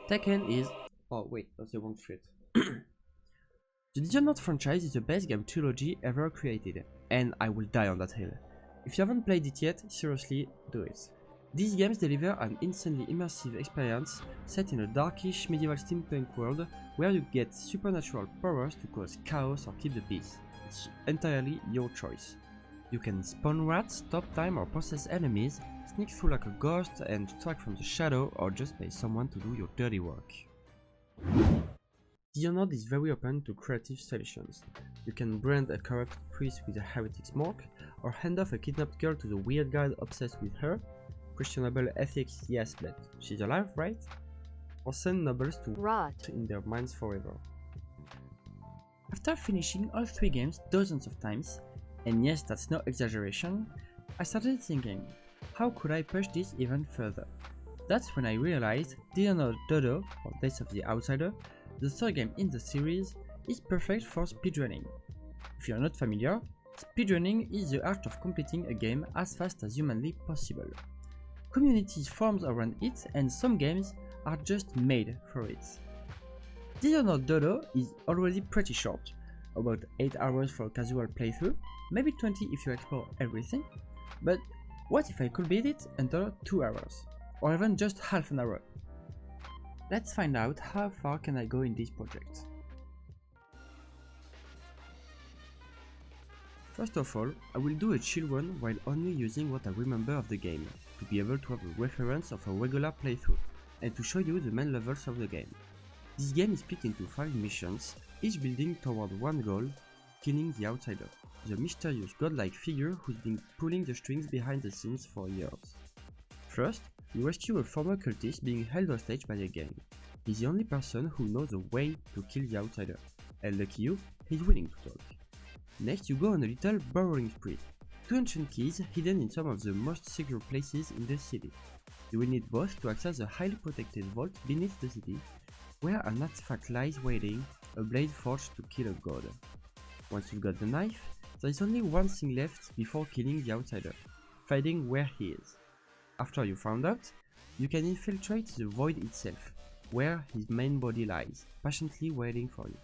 Tekken is... Oh wait, that's the wrong street. The Dishonored franchise is the best game trilogy ever created, and I will die on that hill. If you haven't played it yet, seriously, do it. These games deliver an insanely immersive experience set in a darkish medieval steampunk world where you get supernatural powers to cause chaos or keep the peace. It's entirely your choice. You can spawn rats, stop time or possess enemies, sneak through like a ghost and strike from the shadow, or just pay someone to do your dirty work. Dishonored is very open to creative solutions. You can brand a corrupt priest with a heretic smoke, or hand off a kidnapped girl to the weird guy obsessed with her. Questionable ethics, yes, but she's alive, right? Or send nobles to rot in their minds forever. After finishing all 3 games dozens of times, and yes, that's no exaggeration, I started thinking, how could I push this even further? That's when I realized Dishonored DotO, or Days of the Outsider, the 3rd game in the series, is perfect for speedrunning. If you're not familiar, speedrunning is the art of completing a game as fast as humanly possible. Communities form around it, and some games are just made for it. Dishonored DotO is already pretty short, about 8 hours for a casual playthrough, maybe 20 if you explore everything, but what if I could beat it under 2 hours, or even just half an hour? Let's find out how far can I go in this project. First of all, I will do a chill run while only using what I remember of the game, to be able to have a reference of a regular playthrough, and to show you the main levels of the game. This game is split into 5 missions, each building toward one goal, killing the outsider, the mysterious godlike figure who's been pulling the strings behind the scenes for years. First, you rescue a former cultist being held hostage by a gang. He's the only person who knows a way to kill the outsider, and lucky you, he's willing to talk. Next, you go on a little borrowing spree. 2 ancient keys hidden in some of the most secure places in the city. You will need both to access a highly protected vault beneath the city, where an artifact lies waiting, a blade forged to kill a god. Once you've got the knife, there is only one thing left before killing the outsider, finding where he is. After you found out, you can infiltrate the void itself, where his main body lies, patiently waiting for you.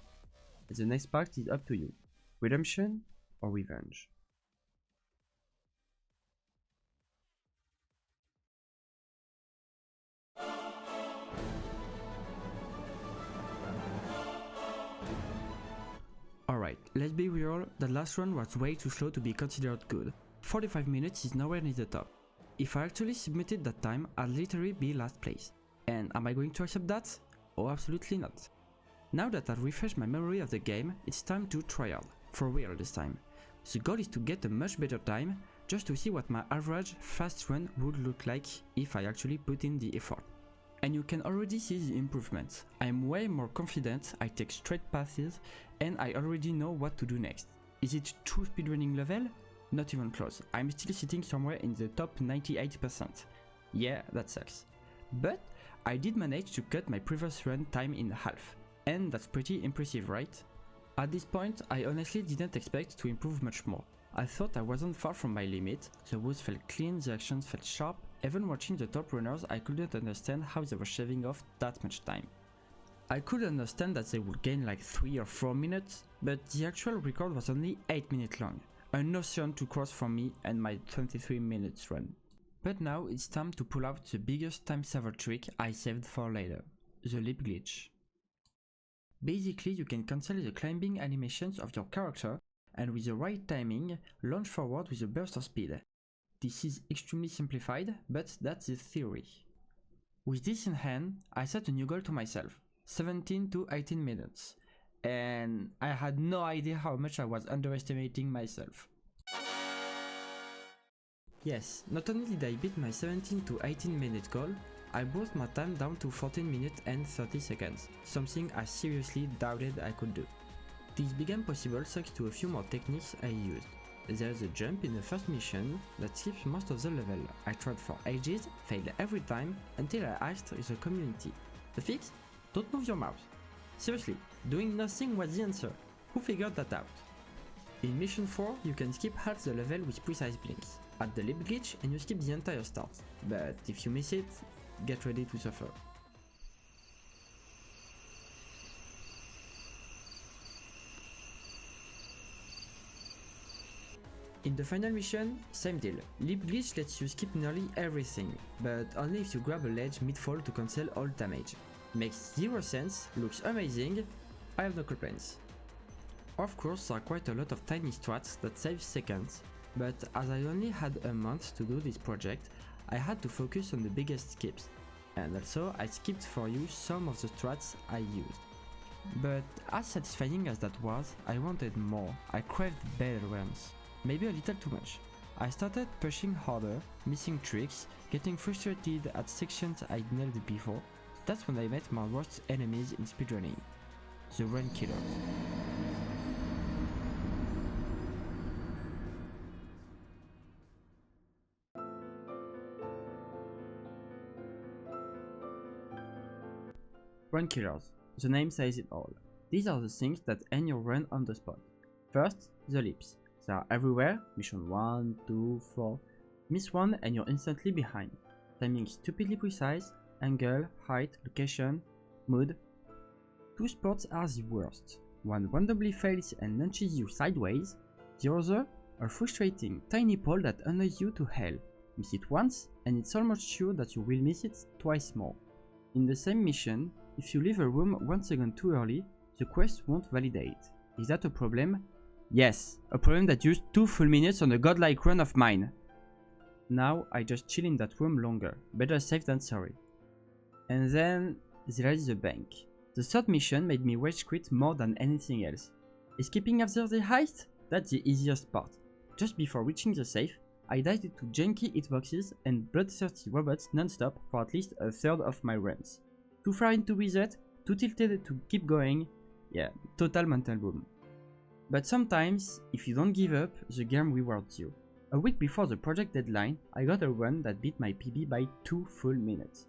The next part is up to you. Redemption or revenge. Alright, let's be real, that last run was way too slow to be considered good. 45 minutes is nowhere near the top. If I actually submitted that time, I'd literally be last place. And am I going to accept that? Oh, absolutely not. Now that I've refreshed my memory of the game, it's time to try hard. For real this time. The goal is to get a much better time, just to see what my average fast run would look like if I actually put in the effort. And you can already see the improvements. I'm way more confident, I take straight paths, and I already know what to do next. Is it true speedrunning level? Not even close. I'm still sitting somewhere in the top 98%. Yeah, that sucks. But I did manage to cut my previous run time in half. And that's pretty impressive, right? At this point, I honestly didn't expect to improve much more. I thought I wasn't far from my limit, the moves felt clean, the actions felt sharp, even watching the top runners I couldn't understand how they were shaving off that much time. I could understand that they would gain like 3 or 4 minutes, but the actual record was only 8 minutes long, an ocean to cross for me and my 23 minutes run. But now it's time to pull out the biggest time saver trick I saved for later, the lip glitch. Basically, you can cancel the climbing animations of your character and with the right timing, launch forward with a burst of speed. This is extremely simplified, but that's the theory. With this in hand, I set a new goal to myself, 17 to 18 minutes, and I had no idea how much I was underestimating myself. Yes, not only did I beat my 17 to 18 minute goal, I brought my time down to 14 minutes and 30 seconds, something I seriously doubted I could do. This became possible thanks to a few more techniques I used. There is a jump in the first mission that skips most of the level. I tried for ages, failed every time, until I asked the community. The fix? Don't move your mouse. Seriously, doing nothing was the answer. Who figured that out? In mission 4, you can skip half the level with precise blinks. Add the lip glitch and you skip the entire start. But if you miss it, get ready to suffer. In the final mission, same deal. Leap glitch lets you skip nearly everything, but only if you grab a ledge mid-fall to cancel all damage. Makes zero sense, looks amazing, I have no complaints. Of course, there are quite a lot of tiny strats that save seconds, but as I only had a month to do this project, I had to focus on the biggest skips, and also I skipped for you some of the strats I used. But as satisfying as that was, I wanted more, I craved better runs. Maybe a little too much. I started pushing harder, missing tricks, getting frustrated at sections I'd nailed before. That's when I met my worst enemies in speedrunning, the run killers. Run killers. The name says it all. These are the things that end your run on the spot. First, the leaps. They are everywhere, mission 1, 2, 4. Miss one and you're instantly behind. Timing stupidly precise, angle, height, location, mood. Two spots are the worst. One randomly fails and launches you sideways. The other, a frustrating tiny pole that annoys you to hell. Miss it once and it's almost sure that you will miss it twice more. In the same mission, if you leave a room 1 second too early, the quest won't validate. Is that a problem? Yes, a problem that used 2 full minutes on a godlike run of mine. Now I just chill in that room longer, better safe than sorry. And then there is the bank. The third mission made me rage quit more than anything else. Escaping after the heist? That's the easiest part. Just before reaching the safe, I died to janky hitboxes and bloodthirsty robots non-stop for at least a third of my runs. Too far into reset, too tilted to keep going, yeah, total mental boom. But sometimes, if you don't give up, the game rewards you. A week before the project deadline, I got a run that beat my PB by 2 full minutes.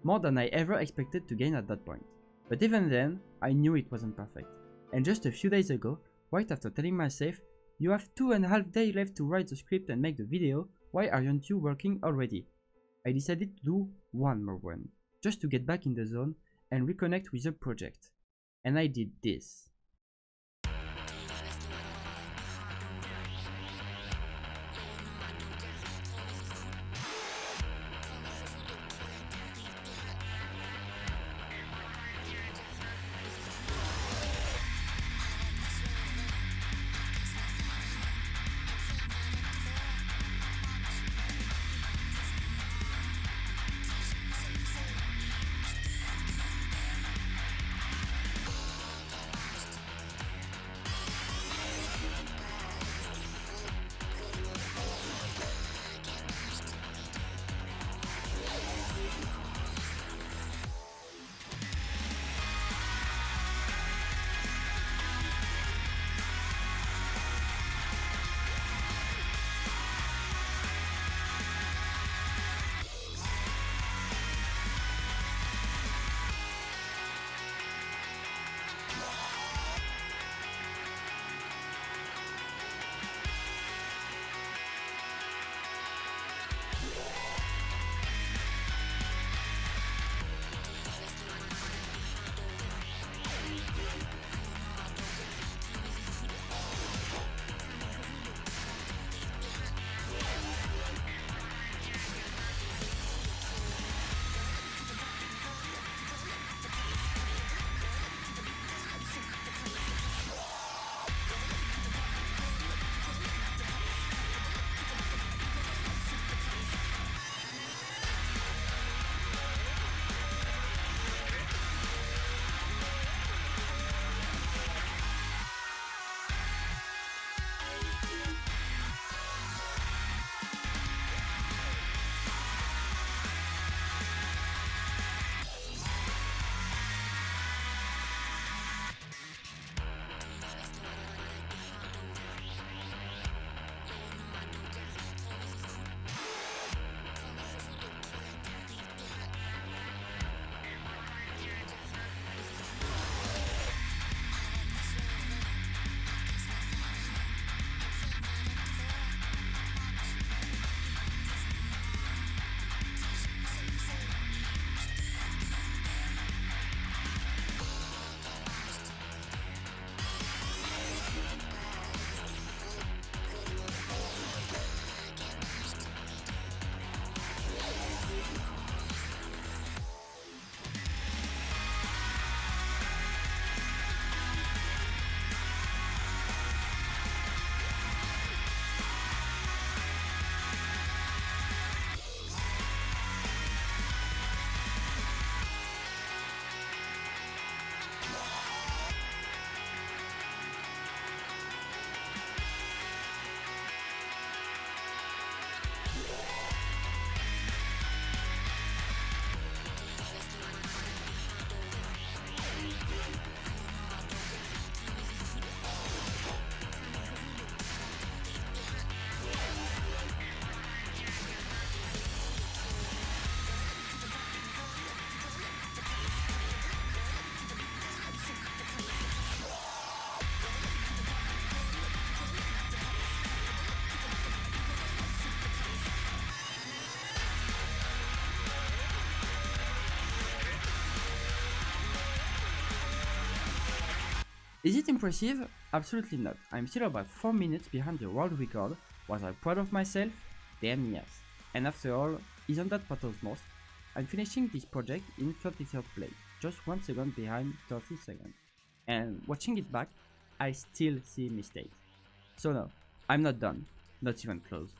More than I ever expected to gain at that point. But even then, I knew it wasn't perfect. And just a few days ago, right after telling myself, you have 2.5 days left to write the script and make the video, why aren't you working already? I decided to do one more run, just to get back in the zone and reconnect with the project. And I did this. Is it impressive? Absolutely not. I'm still about 4 minutes behind the world record. Was I proud of myself? Damn yes. And after all, isn't that matters most? I'm finishing this project in 33rd place, just 1 second behind 30 seconds. And watching it back, I still see mistakes. So no, I'm not done, not even close.